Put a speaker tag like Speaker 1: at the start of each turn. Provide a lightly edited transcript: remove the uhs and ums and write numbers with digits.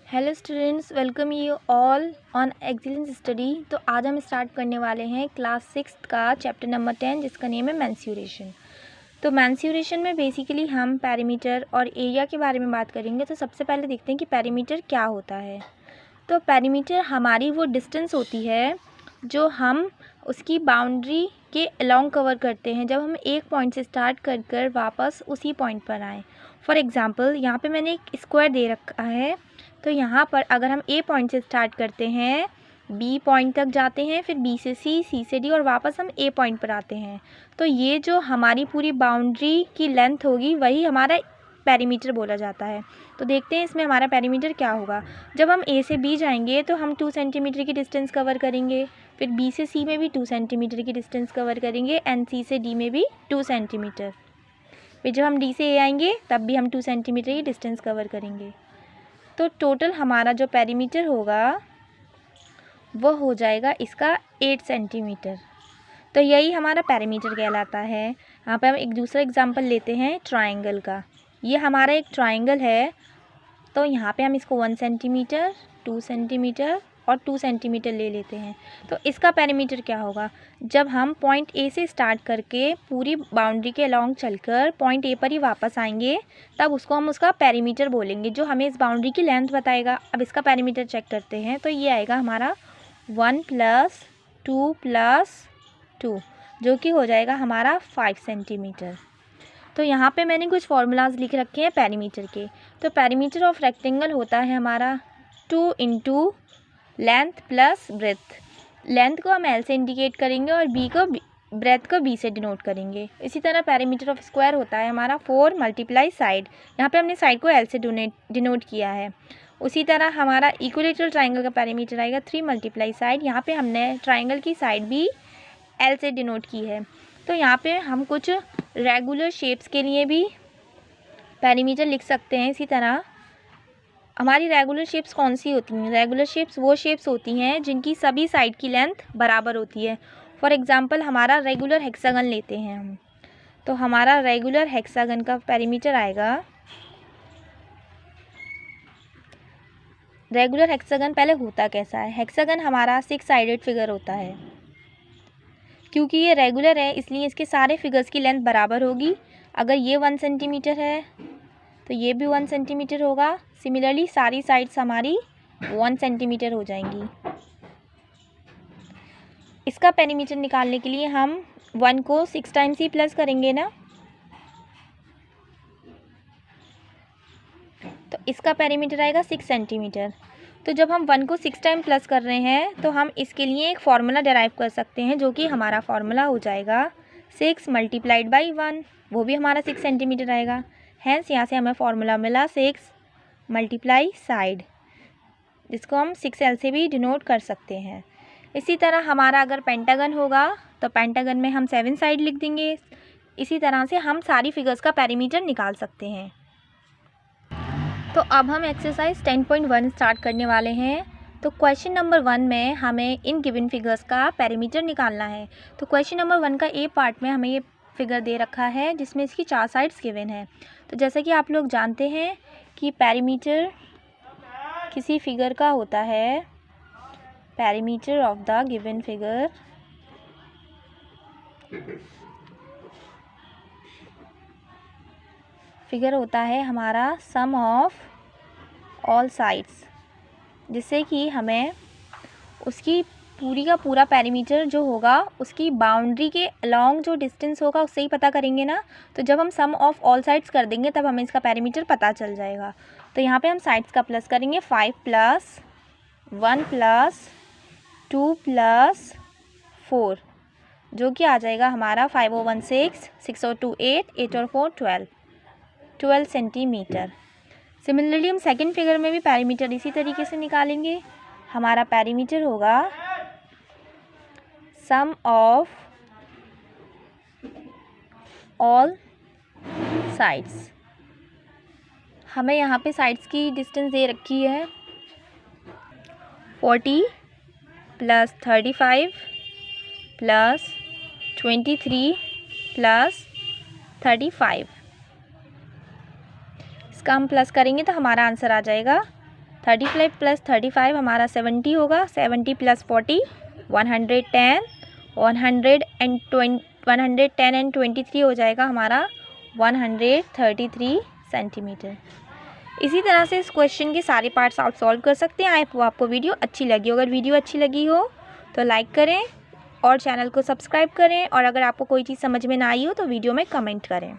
Speaker 1: Hello students, welcome you all on excellence study. तो आज हम स्टार्ट करने वाले हैं क्लास 6 का चैप्टर नंबर 10 जिसका नेम है मेंस्यूरेशन। तो मेंस्यूरेशन में बेसिकली हम पेरीमीटर और एरिया के बारे में बात करेंगे। तो सबसे पहले देखते हैं कि पेरीमीटर क्या होता है। तो पेरीमीटर हमारी वो डिस्टेंस होती है जो हम उसकी बाउंड्री के अलोंग कवर करते हैं जब हम एक पॉइंट से स्टार्ट कर वापस उसी पॉइंट पर आएँ। फॉर एग्ज़ाम्पल यहाँ पे मैंने एक स्क्वायर दे रखा है। तो यहाँ पर अगर हम ए पॉइंट से स्टार्ट करते हैं, बी पॉइंट तक जाते हैं, फिर बी से सी से डी और वापस हम ए पॉइंट पर आते हैं, तो ये जो हमारी पूरी बाउंड्री की लेंथ होगी वही हमारा पेरीमीटर बोला जाता है। तो देखते हैं इसमें हमारा पेरीमीटर क्या होगा। जब हम ए से बी जाएंगे तो हम 2 सेंटीमीटर की डिस्टेंस कवर करेंगे, फिर बी से सी में भी 2 सेंटीमीटर की डिस्टेंस कवर करेंगे एंड सी से डी में भी 2 सेंटीमीटर। फिर जब हम डी से ए आएंगे तब भी हम 2 सेंटीमीटर की डिस्टेंस कवर करेंगे। तो टोटल हमारा जो पेरीमीटर होगा वो हो जाएगा इसका 8 सेंटीमीटर। तो यही हमारा पेरीमीटर कहलाता है। यहाँ पे हम एक दूसरा एग्जांपल लेते हैं ट्रायंगल का। ये हमारा एक ट्रायंगल है, तो यहाँ पे हम इसको 1 सेंटीमीटर, 2 सेंटीमीटर और 2 सेंटीमीटर ले लेते हैं। तो इसका पेरीमीटर क्या होगा, जब हम पॉइंट ए से स्टार्ट करके पूरी बाउंड्री के अलोंग चलकर पॉइंट ए पर ही वापस आएंगे तब उसको हम उसका पेरीमीटर बोलेंगे जो हमें इस बाउंड्री की लेंथ बताएगा। अब इसका पेरीमीटर चेक करते हैं। तो ये आएगा हमारा 1 + 2 + 2 जो कि हो जाएगा हमारा 5 सेंटीमीटर। तो यहाँ पे मैंने कुछ फार्मूलाज लिख रखे हैं पेरीमीटर के। तो पेरीमीटर ऑफ रेक्टेंगल होता है हमारा 2 × लेंथ प्लस ब्रेथ। लेंथ को हम एल से इंडिकेट करेंगे और ब्रेथ को बी से डिनोट करेंगे। इसी तरह पेरीमीटर ऑफ स्क्वायर होता है हमारा 4 × साइड। यहाँ पे हमने साइड को एल से डिनोट किया है। उसी तरह हमारा इक्विलेटरल ट्राइंगल का पेरीमीटर आएगा 3 × साइड। यहाँ पे हमने ट्राइंगल की साइड भी एल से डिनोट की है। तो यहाँ पे हम कुछ रेगुलर शेप्स के लिए भी पेरीमीटर लिख सकते हैं। इसी तरह हमारी रेगुलर शेप्स कौन सी होती हैं? रेगुलर शेप्स वो शेप्स होती हैं जिनकी सभी साइड की लेंथ बराबर होती है। फॉर एग्जांपल हमारा रेगुलर हेक्सागन लेते हैं हम। तो हमारा रेगुलर हेक्सागन का पेरीमीटर आएगा, रेगुलर हेक्सागन पहले होता कैसा है। हेक्सागन हमारा 6 साइडेड फिगर होता है। क्योंकि ये रेगुलर है इसलिए इसके सारे फिगर्स की लेंथ बराबर होगी। अगर ये 1 सेंटीमीटर है तो ये भी 1 सेंटीमीटर होगा। सिमिलरली सारी साइड्स हमारी 1 सेंटीमीटर हो जाएंगी। इसका पेरीमीटर निकालने के लिए हम 1 को 6 टाइम्स ही प्लस करेंगे ना। तो इसका पेरीमीटर आएगा 6 सेंटीमीटर। तो जब हम 1 को 6 टाइम प्लस कर रहे हैं तो हम इसके लिए एक फार्मूला डिराइव कर सकते हैं जो कि हमारा फार्मूला हो जाएगा 6 × 1, वो भी हमारा 6 सेंटीमीटर आएगा। हैंस यहाँ से हमें फार्मूला मिला 6 × साइड, जिसको हम 6L से भी डिनोट कर सकते हैं। इसी तरह हमारा अगर पेंटागन होगा तो पेंटागन में हम 7 साइड लिख देंगे। इसी तरह से हम सारी फिगर्स का पेरीमीटर निकाल सकते हैं। तो अब हम एक्सरसाइज 10.1 स्टार्ट करने वाले हैं। तो क्वेश्चन नंबर 1 में हमें इन गिवन फिगर्स का पेरीमीटर निकालना है। तो क्वेश्चन नंबर 1 का ए पार्ट में हमें ये फिगर दे रखा है जिसमें इसकी 4 साइड्स गिवन है। तो जैसे कि आप लोग जानते हैं कि पेरीमीटर किसी फिगर का होता है, perimeter of the given figure होता है हमारा सम ऑफ ऑल साइड्स, जिससे कि हमें उसकी पूरी का पूरा पेरीमीटर जो होगा उसकी बाउंड्री के अलोंग जो डिस्टेंस होगा उससे ही पता करेंगे ना। तो जब हम सम ऑफ ऑल साइड्स कर देंगे तब हमें इसका पेरीमीटर पता चल जाएगा। तो यहाँ पे हम साइड्स का प्लस करेंगे 5 + 1 + 2 + 4 जो कि आ जाएगा हमारा 5 और 1 6, 6 और 2 8, 8 और 4 12 सेंटीमीटर। सिमिलरली हम सेकंड फिगर में भी पेरीमीटर इसी तरीके से निकालेंगे। हमारा पेरीमीटर होगा सम ऑफ ऑल साइड्स। हमें यहाँ पे साइड्स की डिस्टेंस दे रखी है 40 + 35 + 23 + 35। इसका हम प्लस करेंगे तो हमारा आंसर आ जाएगा 35 प्लस 35 हमारा 70 होगा। 70 प्लस 40 110, 110 एंड 23 हो जाएगा हमारा 133 सेंटीमीटर। इसी तरह से इस क्वेश्चन के सारे पार्ट्स आप सॉल्व कर सकते हैं। आपको वीडियो अच्छी लगी हो, अगर वीडियो अच्छी लगी हो तो लाइक करें और चैनल को सब्सक्राइब करें, और अगर आपको कोई चीज़ समझ में ना आई हो तो वीडियो में कमेंट करें।